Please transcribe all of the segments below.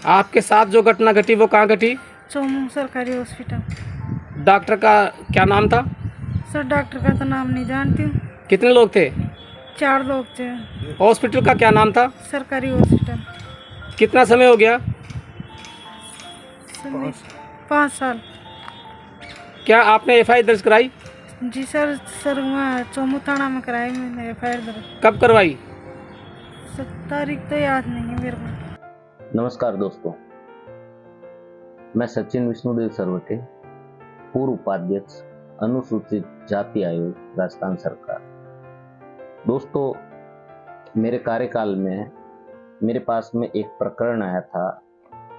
आपके साथ जो घटना घटी वो कहाँ घटी? चोमू सरकारी हॉस्पिटल। डॉक्टर का क्या नाम था? सर डॉक्टर का तो नाम नहीं जानती हूँ। कितने लोग थे? 4 लोग थे। हॉस्पिटल का क्या नाम था? सरकारी हॉस्पिटल। कितना समय हो गया? 5 साल। क्या आपने एफआईआर दर्ज कराई? जी सर वहाँ चोमू थाना में कराई मैंने एफआईआर दर्ज। कब करवाई? तारीख तो याद नहीं है मेरे को। नमस्कार दोस्तों, मैं सचिन विष्णुदेव सरवटे, पूर्व उपाध्यक्ष अनुसूचित जाति आयोग राजस्थान सरकार। दोस्तों, मेरे कार्यकाल में मेरे पास में एक प्रकरण आया था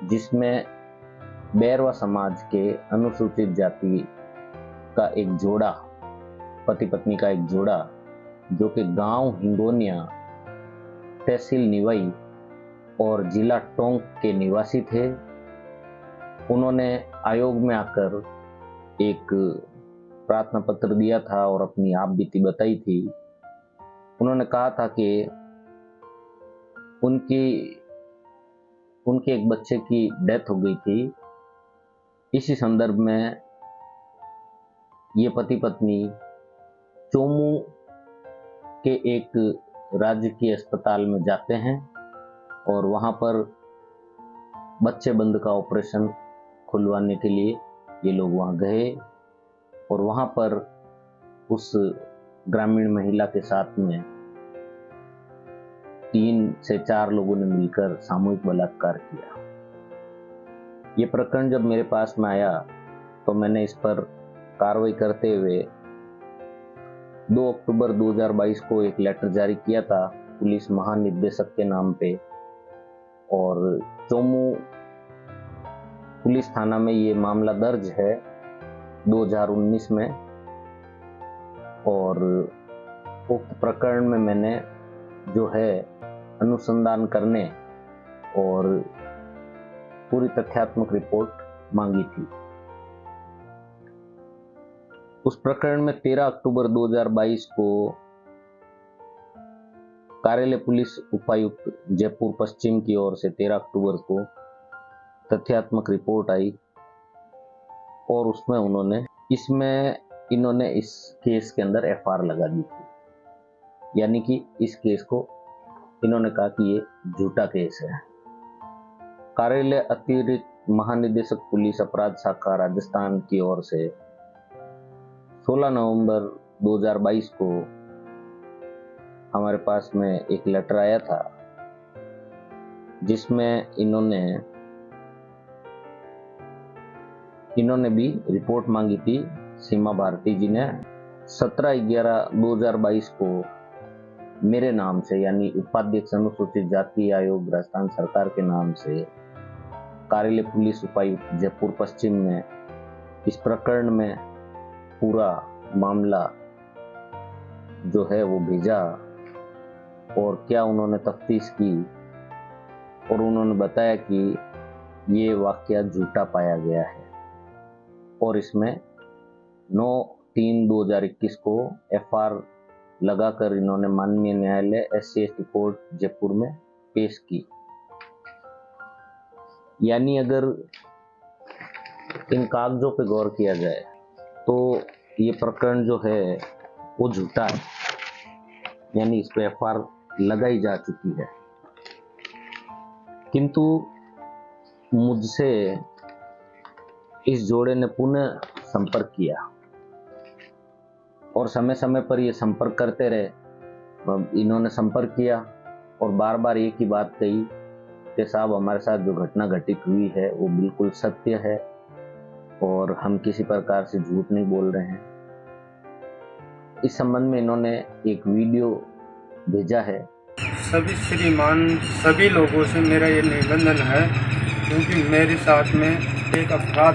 जिसमें बैरवा समाज के अनुसूचित जाति का एक जोड़ा, पति पत्नी का एक जोड़ा, जो कि गांव हिंगोनिया, तहसील निवाई और जिला टोंक के निवासी थे। उन्होंने आयोग में आकर एक प्रार्थना पत्र दिया था और अपनी आप बीती बताई थी। उन्होंने कहा था कि उनके एक बच्चे की डेथ हो गई थी। इसी संदर्भ में ये पति पत्नी चोमू के एक राजकीय अस्पताल में जाते हैं और वहाँ पर बच्चे बंद का ऑपरेशन खुलवाने के लिए ये लोग वहाँ गए और वहाँ पर उस ग्रामीण महिला के साथ में 3 से 4 लोगों ने मिलकर सामूहिक बलात्कार किया। ये प्रकरण जब मेरे पास में आया तो मैंने इस पर कार्रवाई करते हुए 2 अक्टूबर 2022 को एक लेटर जारी किया था पुलिस महानिदेशक के नाम पे, और चोमू पुलिस थाना में ये मामला दर्ज है 2019 में। और उक्त प्रकरण में मैंने जो है अनुसंधान करने और पूरी तथ्यात्मक रिपोर्ट मांगी थी। उस प्रकरण में 13 अक्टूबर 2022 को कार्यालय पुलिस उपायुक्त जयपुर पश्चिम की ओर से 13 अक्टूबर को तथ्यात्मक रिपोर्ट आई और उसमें इन्होंने इस केस के अंदर एफआईआर लगा दी थी। यानी कि इस केस को इन्होंने कहा कि ये झूठा केस है। कार्यालय अतिरिक्त महानिदेशक पुलिस अपराध शाखा राजस्थान की ओर से 16 नवंबर 2022 को हमारे पास में एक लेटर आया था जिसमें इन्होंने भी रिपोर्ट मांगी थी। सीमा भारती जी ने 17/11/2022 को मेरे नाम से, यानी उपाध्यक्ष अनुसूचित जाति आयोग राजस्थान सरकार के नाम से कार्यालय पुलिस उपायुक्त जयपुर पश्चिम में इस प्रकरण में पूरा मामला जो है वो भेजा और क्या उन्होंने तफ्तीश की और उन्होंने बताया कि ये वाकया झूठा पाया गया है और इसमें 9/3/2021 को एफआईआर लगाकर इन्होंने माननीय न्यायालय SC/ST कोर्ट जयपुर में पेश की। यानी अगर इन कागजों पर गौर किया जाए तो ये प्रकरण जो है वो झूठा है, यानी इस पर एफआईआर लगाई जा चुकी है। किंतु मुझसे इस जोड़े ने पुनः संपर्क किया और समय समय पर ये संपर्क करते रहे। इन्होंने संपर्क किया और बार बार एक ही बात कही कि साहब, हमारे साथ जो घटना घटित हुई है वो बिल्कुल सत्य है और हम किसी प्रकार से झूठ नहीं बोल रहे हैं। इस संबंध में इन्होंने एक वीडियो भेजा है। सभी श्रीमान, सभी लोगों से मेरा ये निवेदन है, क्योंकि मेरे साथ में एक अपराध,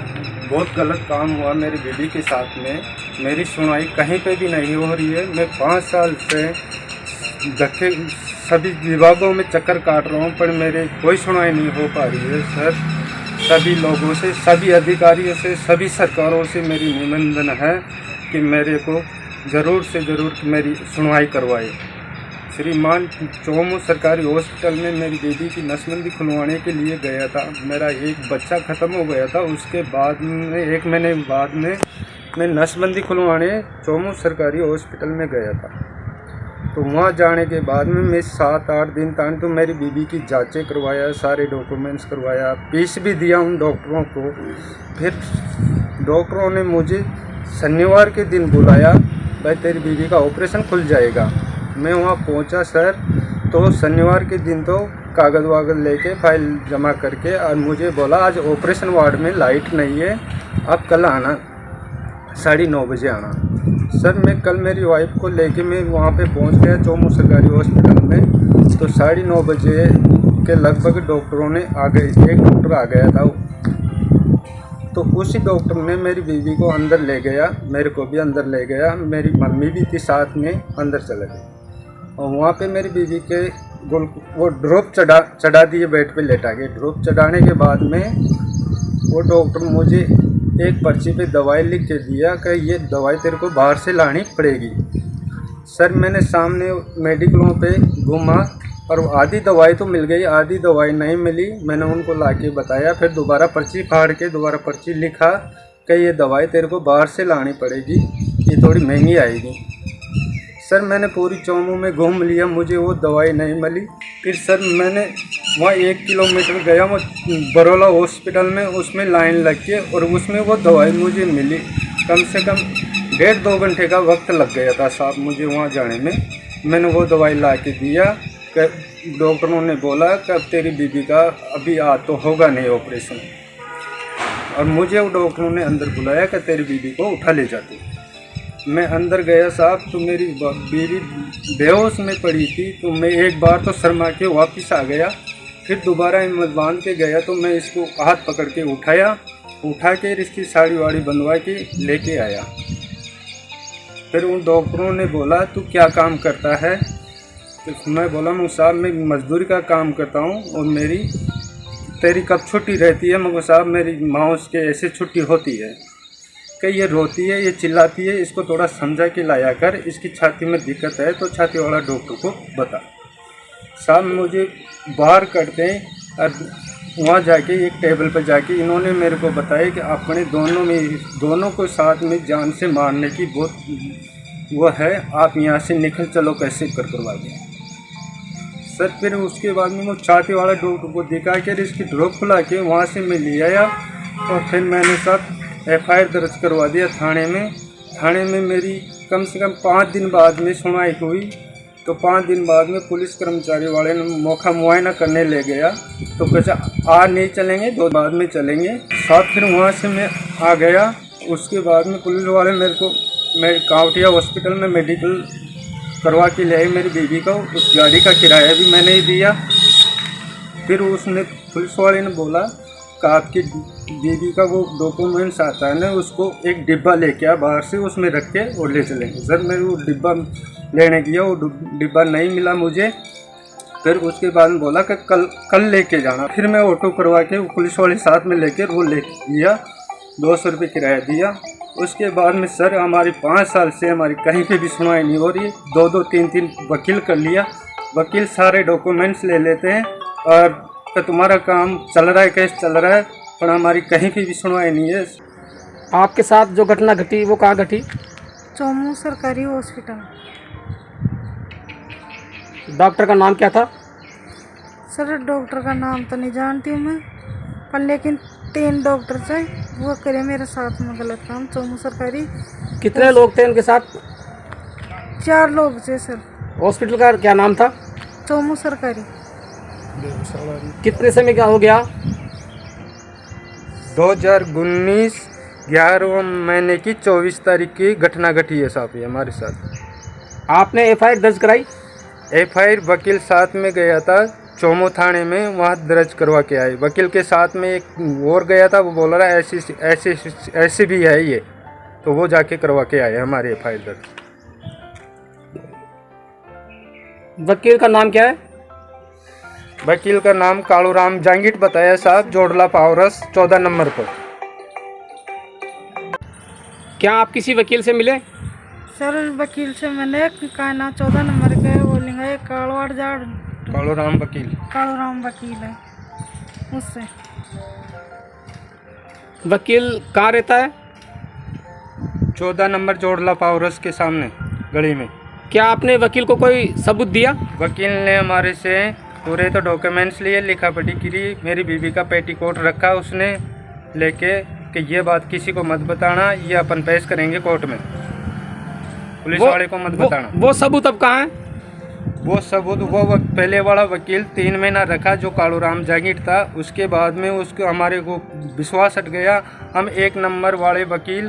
बहुत गलत काम हुआ मेरी बीवी के साथ में। मेरी सुनवाई कहीं पे भी नहीं हो रही है। मैं 5 साल से धक्के सभी विभागों में चक्कर काट रहा हूँ, पर मेरे कोई सुनवाई नहीं हो पा रही है। सर, सभी लोगों से, सभी अधिकारियों से, सभी सरकारों से मेरी निवेदन है कि मेरे को ज़रूर से ज़रूर मेरी सुनवाई करवाए। श्रीमान चोमू सरकारी हॉस्पिटल में मेरी बेबी की नसबंदी खुलवाने के लिए गया था। मेरा एक बच्चा ख़त्म हो गया था, उसके बाद में 1 महीने बाद में मैं नसबंदी खुलवाने चोमू सरकारी हॉस्पिटल में गया था। तो वहाँ जाने के बाद में मैं 7-8 दिन तक तो मेरी बीबी की जांचें करवाया, सारे डॉक्यूमेंट्स करवाया, फीस भी दिया उन डॉक्टरों को। फिर डॉक्टरों ने मुझे शनिवार के दिन बुलाया, भाई तेरी बीबी का ऑपरेशन खुल जाएगा। मैं वहाँ पहुँचा सर, तो शनिवार के दिन तो कागज़ वागज़ लेके फाइल जमा करके और मुझे बोला आज ऑपरेशन वार्ड में लाइट नहीं है, आप कल आना 9:30 बजे आना। सर मैं कल मेरी वाइफ को लेके मैं वहाँ पे पहुँच गया चोमू सरकारी हॉस्पिटल में। तो 9:30 बजे के लगभग डॉक्टरों ने आ गए, एक डॉक्टर आ गया था। तो उसी डॉक्टर ने मेरी बीवी को अंदर ले गया, मेरे को भी अंदर ले गया, मेरी मम्मी भी थी साथ में, अंदर चले गए। और वहाँ पे मेरी बीवी के वो ड्रॉप चढ़ा दिए, बेड पे लेटा के। ड्रॉप चढ़ाने के बाद में वो डॉक्टर मुझे एक पर्ची पे दवाई लिख के दिया कि ये दवाई तेरे को बाहर से लानी पड़ेगी। सर मैंने सामने मेडिकलों पे घूमा और आधी दवाई तो मिल गई, आधी दवाई नहीं मिली। मैंने उनको लाके बताया, फिर दोबारा पर्ची फाड़ के दोबारा पर्ची लिखा कि ये दवाई तेरे को बाहर से लानी पड़ेगी, ये थोड़ी महंगी आएगी। सर मैंने पूरी चोमू में घूम लिया, मुझे वो दवाई नहीं मिली। फिर सर मैंने वहाँ 1 किलोमीटर गया, वो बरोला हॉस्पिटल में, उसमें लाइन लग के और उसमें वो दवाई मुझे मिली। कम से कम 1.5-2 घंटे का वक्त लग गया था साहब मुझे वहाँ जाने में। मैंने वो दवाई ला के दिया कि डॉक्टरों ने बोला कि अब तेरी बीबी का अभी तो होगा नहीं ऑपरेशन। और मुझे वो डॉक्टरों ने अंदर बुलाया कि तेरी बीबी को उठा ले जाते। मैं अंदर गया साहब, तो मेरी बीवी बेहोश में पड़ी थी। तो मैं एक बार तो शर्मा के वापस आ गया, फिर दोबारा हिम्मत बांध के गया। तो मैं इसको हाथ पकड़ के उठा के इसकी साड़ी वाड़ी बंधवा के लेके आया। फिर उन डॉक्टरों ने बोला तू क्या काम करता है? तो मैं बोला मैं साहब मैं मजदूरी का काम करता हूँ और तेरी कब छुट्टी रहती है? मगर साहब मेरी माँ उसके ऐसे छुट्टी होती है कि ये रोती है, ये चिल्लाती है, इसको थोड़ा समझा के लाया कर, इसकी छाती में दिक्कत है तो छाती वाला डॉक्टर को बता। साहब मुझे बाहर करते हैं और वहाँ जाके एक टेबल पर जाके इन्होंने मेरे को बताया कि अपने दोनों को साथ में जान से मारने की बहुत वो है, आप यहाँ से निकल चलो कैसे करवा दें। सर फिर उसके बाद में वो छाती वाला डॉक्टर को दिखा के इसकी ड्रॉप खुला के वहाँ से मैं ले आया और फिर मैंने सब FIR दर्ज करवा दिया थाने में। मेरी कम से कम 5 दिन बाद में सुनवाई हुई। तो 5 दिन बाद में पुलिस कर्मचारी वाले ने मौका मुआयना करने ले गया। तो कैसा आज नहीं चलेंगे, 2 बाद में चलेंगे साहब। फिर वहाँ से मैं आ गया। उसके बाद में पुलिस वाले मैं कावटिया हॉस्पिटल में मेडिकल करवा के ले आए मेरी बीवी को। उस गाड़ी का किराया भी मैंने ही दिया। फिर उसने पुलिस वाले ने बोला कि आपकी बीवी का वो डॉक्यूमेंट्स आता है ना, उसको एक डिब्बा लेके आ बाहर से, उसमें रख के और ले चलेंगे। सर मैं वो डिब्बा लेने गया, वो डिब्बा नहीं मिला मुझे। फिर उसके बाद में बोला कि कल लेके जाना। फिर मैं ऑटो करवा के पुलिस वाले साथ में लेके वो ले गया, 200 रुपये किराया दिया। उसके बाद में सर हमारी 5 साल से हमारी कहीं पे भी सुनवाई नहीं हो रही। 2-2, 3-3 वकील कर लिया, वकील सारे डॉक्यूमेंट्स ले लेते हैं और कि तुम्हारा काम चल रहा है, केस चल रहा है, पर हमारी कहीं पे भी सुनवाई नहीं है। आपके साथ जो घटना घटी वो कहाँ घटी? चोमू सरकारी हॉस्पिटल। डॉक्टर का नाम क्या था? सर डॉक्टर का नाम तो नहीं जानती हूँ मैं, पर लेकिन 3 डॉक्टर थे, वो करे मेरे साथ में गलत काम। चोमू सरकारी। कितने लोग थे उनके साथ? 4 लोग थे सर। हॉस्पिटल का क्या नाम था? चोमू सरकारी। कितने समय का हो गया? 2019 11वें महीने की 24 तारीख की घटना घटी है साहब ये हमारे साथ। आपने FIR दर्ज कराई? FIR वकील साथ में गया था चोमू थाने में, वहाँ दर्ज करवा के आए। वकील के साथ में एक और गया था, वो बोल रहा है ऐसे भी है ये, तो वो जाके करवा के आए हमारे FIR दर्ज। वकील का नाम क्या है? वकील का नाम कालूराम जांगिट बताया साहब, जोड़ला पावरस 14 नंबर पर। क्या आप किसी वकील से मिले? सर वकील से मैंने कहा ना 14 नंबर के बोलेंगे कालवाड़ जाड़ कालूराम वकील। कालूराम वकील है उससे। वकील कहाँ रहता है? 14 नंबर जोड़ला पावरस के सामने गली में। क्या आपने वकील को कोई सबूत दिया? वकील ने हमारे से पूरे तो डॉक्यूमेंट्स लिए, लिखा पढ़ी करी, मेरी बीवी का पेटीकोट रखा उसने लेके कि ये बात किसी को मत बताना, ये अपन पेश करेंगे कोर्ट में, पुलिस वाले को मत बताना। वो सबूत अब कहाँ है? वो सबूत पहले वाला वकील 3 महीना रखा जो कालूराम जागीर था, उसके बाद में उसको हमारे को विश्वास हट गया। हम 1 नंबर वाले वकील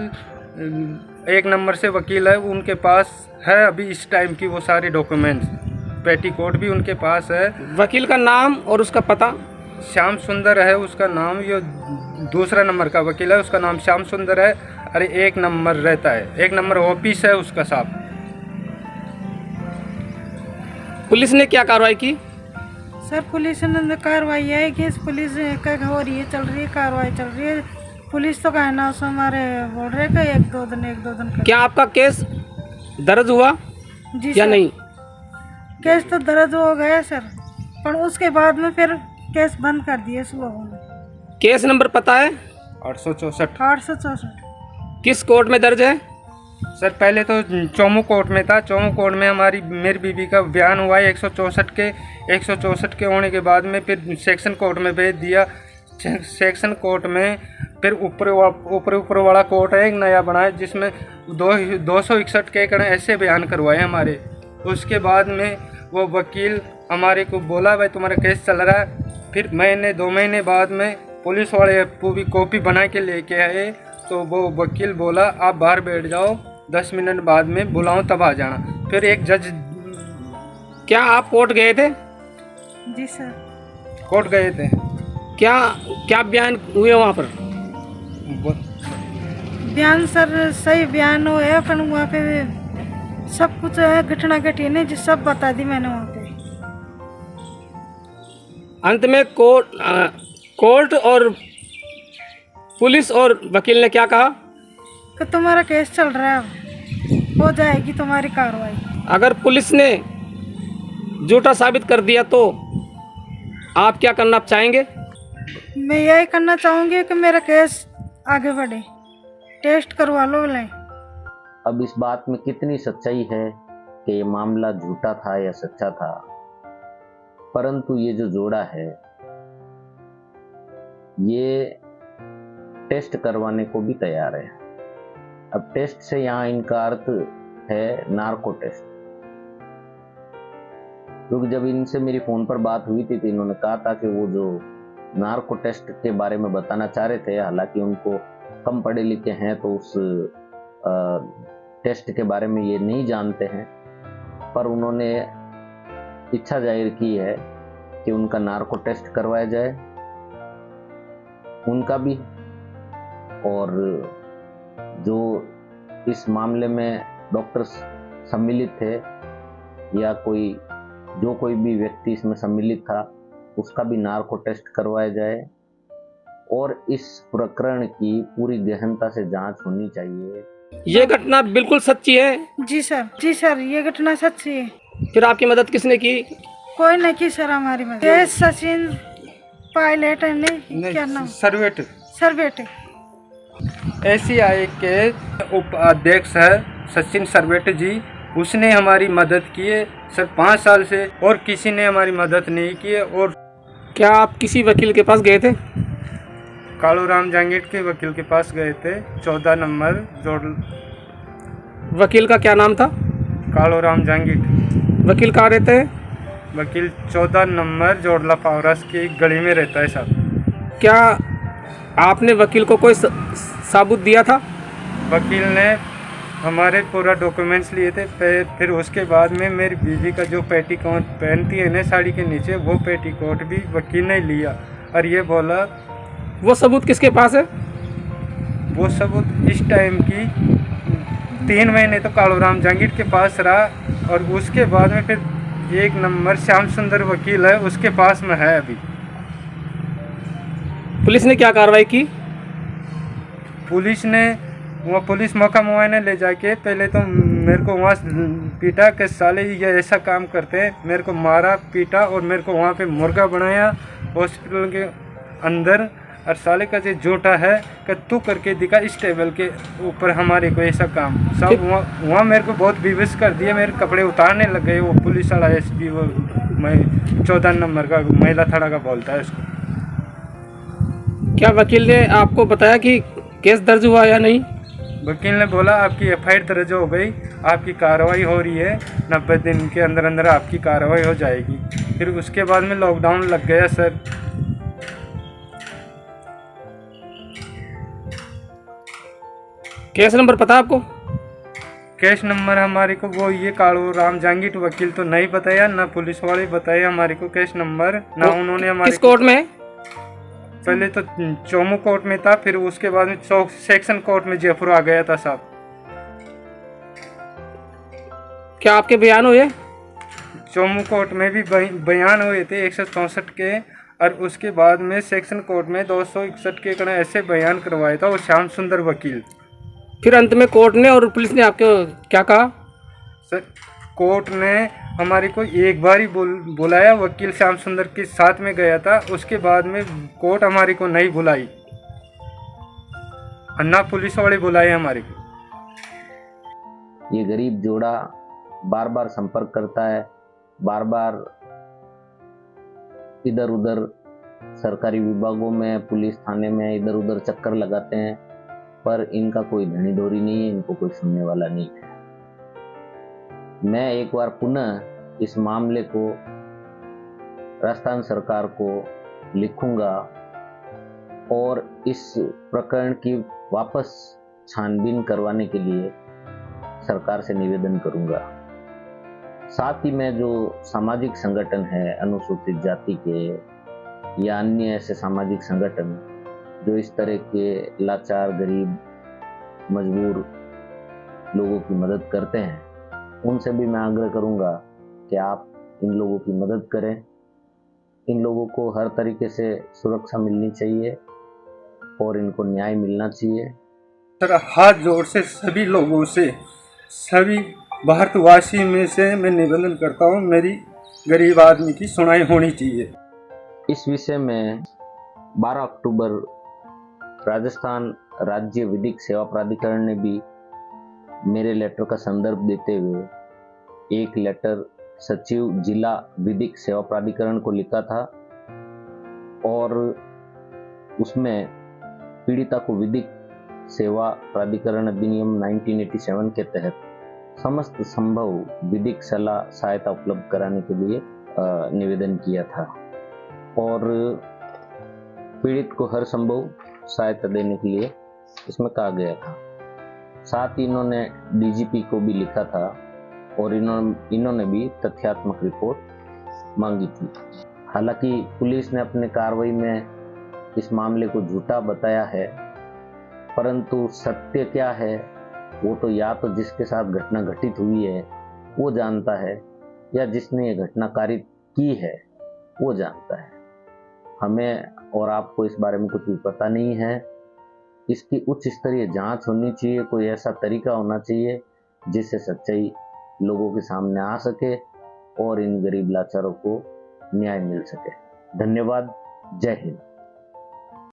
1 नंबर से वकील है, उनके पास है अभी इस टाइम की वो सारे डॉक्यूमेंट्स, पेटीकोट भी उनके पास है। वकील का नाम और उसका पता? श्याम सुंदर है उसका नाम। ये 2 नंबर का वकील है, उसका नाम श्याम सुंदर है। अरे 1 नंबर रहता है, 1 नंबर ऑफिस है उसका साहब। पुलिस ने क्या कार्रवाई की? सर पुलिस ने कार्रवाई है कि पुलिस का हो रही है, चल रही है, कार्रवाई चल रही है। पुलिस तो कहना ना हमारे बोल रहे कि 1-2 दिन कर। क्या आपका केस दर्ज हुआ जी या सर, नहीं? केस तो दर्ज हो गया सर, पर उसके बाद में फिर केस बंद कर दिए इस लोगों ने। केस नंबर पता है? 864। 864 किस कोर्ट में दर्ज है? सर पहले तो चौमू कोर्ट में था। चौमू कोर्ट में मेरी बीवी का बयान हुआ है 164 के होने के बाद में फिर सेक्शन कोर्ट में भेज दिया। सेक्शन कोर्ट में फिर ऊपर वाला कोर्ट है एक नया बना है जिसमें 261 के ऐसे बयान करवाए हमारे। उसके बाद में वो वकील हमारे को बोला भाई तुम्हारा केस चल रहा है। फिर 2 महीने बाद में पुलिस वाले पूरी कॉपी बना के लेके आए, तो वो वकील बोला आप बाहर बैठ जाओ, 10 मिनट बाद में बुलाऊं तब आ जाना। फिर एक जज। क्या आप कोर्ट गए थे? जी सर, कोर्ट गए थे। क्या बयान हुए वहाँ पर? बयान सर सही बयान हुए है, पर वहाँ पे सब कुछ है, घटना घटी नहीं, जो सब बता दी मैंने वहाँ पे। अंत में कोर्ट और पुलिस और वकील ने क्या कहा? कि तुम्हारा केस चल रहा है, हो जाएगी तुम्हारी कार्रवाई। अगर पुलिस ने झूठा साबित कर दिया तो आप क्या करना चाहेंगे? मैं यही करना चाहूँगी कि मेरा केस आगे बढ़े, टेस्ट करवा लो ले। अब इस बात में कितनी सच्चाई है कि ये मामला झूठा था या सच्चा था, परंतु ये जो जोड़ा है ये टेस्ट करवाने को भी तैयार है। अब टेस्ट से यहाँ इनका अर्थ है नार्को टेस्ट, क्योंकि जब इनसे मेरी फोन पर बात हुई थी तो इन्होंने कहा था कि वो जो नार्को टेस्ट के बारे में बताना चाह रहे थे, हालांकि उनको कम पढ़े लिखे हैं तो उस टेस्ट के बारे में ये नहीं जानते हैं, पर उन्होंने इच्छा जाहिर की है कि उनका नार्को टेस्ट करवाया जाए, उनका भी, और जो इस मामले में डॉक्टर सम्मिलित थे या कोई भी व्यक्ति इसमें सम्मिलित था उसका भी नार्को टेस्ट करवाया जाए, और इस प्रकरण की पूरी गहनता से जांच होनी चाहिए। ये घटना बिल्कुल सच्ची है? जी सर, ये घटना सच्ची है। फिर आपकी मदद किसने की? कोई नहीं की सर हमारी मदद। ये सचिन पायलट है नहीं, क्या नाम? सरवेट ACI के उपाध्यक्ष है सचिन सरवेट जी, उसने हमारी मदद की है सर 5 साल से, और किसी ने हमारी मदद नहीं की है। और क्या आप किसी वकील के पास गए थे? कालूराम जांगीर के वकील के पास गए थे, 14 नंबर जोड़। वकील का क्या नाम था? कालूराम जांगीर। वकील कहाँ रहते हैं? वकील 14 नंबर जोड़ला पावरस की गली में रहता है साहब। क्या आपने वकील को कोई सबूत दिया था? वकील ने हमारे पूरा डॉक्यूमेंट्स लिए थे। फिर उसके बाद में मेरी बीवी का जो पेटीकोट पहनती है ना साड़ी के नीचे, वो पेटीकोट भी वकील ने लिया और ये बोला। वो सबूत किसके पास है? वो सबूत इस टाइम की 3 महीने तो कालूराम जांगीर के पास रहा, और उसके बाद में फिर 1 नंबर श्याम सुंदर वकील है उसके पास में है अभी। पुलिस ने क्या कार्रवाई की? पुलिस ने वो पुलिस मौका मुआयना ले जाके पहले तो मेरे को वहाँ पीटा कि साले ये ऐसा काम करते हैं। मेरे को मारा पीटा और मेरे को वहाँ पे मुर्गा बनाया हॉस्पिटल के अंदर। और साले का जो जोटा है कि तू करके दिखा इस टेबल के ऊपर हमारे को ऐसा काम सब। वहाँ मेरे को बहुत बेबस कर दिया, मेरे कपड़े उतारने लग गए। वो पुलिस वाला एसपी, वो मैं 14 नंबर का महिला थाना का बोलता है उसको। क्या वकील ने आपको बताया कि केस दर्ज हुआ या नहीं? वकील ने बोला आपकी एफआईआर दर्ज हो गई, आपकी कार्रवाई हो रही है, 90 दिन के अंदर अंदर आपकी कार्रवाई हो जाएगी। फिर उसके बाद में लॉकडाउन लग गया सर। केस नंबर पता आपको? केस नंबर हमारे को वो ये कालू राम जांगिट वकील तो नहीं बताया, ना पुलिस वाले बताए हमारे को केस नंबर, ना उन्होंने हमारे किस कोर्ट में है? पहले तो चोमू कोर्ट में था, फिर उसके बाद में सेक्शन कोर्ट में जयपुर आ गया था साहब। क्या आपके बयान हुए? चोमू कोर्ट में भी बयान हुए थे 164 के, और उसके बाद में सेक्शन कोर्ट में 261 के कड़ा ऐसे बयान करवाया था वो श्याम सुंदर वकील। फिर अंत में कोर्ट ने और पुलिस ने आपको क्या कहा? सर कोर्ट ने हमारे को एक बार ही बुलाया, वकील श्याम सुंदर के साथ में गया था, उसके बाद में कोर्ट हमारे को नहीं बुलाई, ना पुलिस वाले बुलाए हमारे को। ये गरीब जोड़ा बार बार संपर्क करता है, बार बार इधर उधर सरकारी विभागों में, पुलिस थाने में इधर उधर चक्कर लगाते हैं, पर इनका कोई धनी डोरी नहीं है, इनको कोई सुनने वाला नहीं है। मैं एक बार पुनः इस मामले को राजस्थान सरकार को लिखूंगा और इस प्रकरण की वापस छानबीन करवाने के लिए सरकार से निवेदन करूंगा। साथ ही में जो सामाजिक संगठन है अनुसूचित जाति के या अन्य ऐसे सामाजिक संगठन जो इस तरह के लाचार, गरीब, मजबूर लोगों की मदद करते हैं, उनसे भी मैं आग्रह करूंगा कि आप इन लोगों की मदद करें। इन लोगों को हर तरीके से सुरक्षा मिलनी चाहिए और इनको न्याय मिलना चाहिए। सर हाथ जोड़ से सभी लोगों से, सभी भारतवासी में से मैं निवेदन करता हूँ, मेरी गरीब आदमी की सुनाई होनी चाहिए। इस विषय में 12 अक्टूबर राजस्थान राज्य विधिक सेवा प्राधिकरण ने भी मेरे लेटर का संदर्भ देते हुए एक लेटर सचिव जिला विधिक सेवा प्राधिकरण को लिखा था और उसमें पीड़िता को विधिक सेवा प्राधिकरण अधिनियम 1987 के तहत समस्त संभव विधिक सलाह सहायता उपलब्ध कराने के लिए निवेदन किया था और पीड़ित को हर संभव सहायता देने के लिए इसमें कहा गया था। साथ ही इन्होंने डीजीपी को भी लिखा था और इन्होंने भी तथ्यात्मक रिपोर्ट मांगी थी। हालांकि पुलिस ने अपने कार्रवाई में इस मामले को झूठा बताया है, परंतु सत्य क्या है वो तो या तो जिसके साथ घटना घटित हुई है वो जानता है या जिसने ये घटना कारित की है वो जानता है। हमें और आपको इस बारे में कुछ भी पता नहीं है। इसकी उच्च स्तरीय जांच होनी चाहिए, कोई ऐसा तरीका होना चाहिए जिससे सच्चाई लोगों के सामने आ सके और इन गरीब लाचारों को न्याय मिल सके। धन्यवाद। जय हिंद।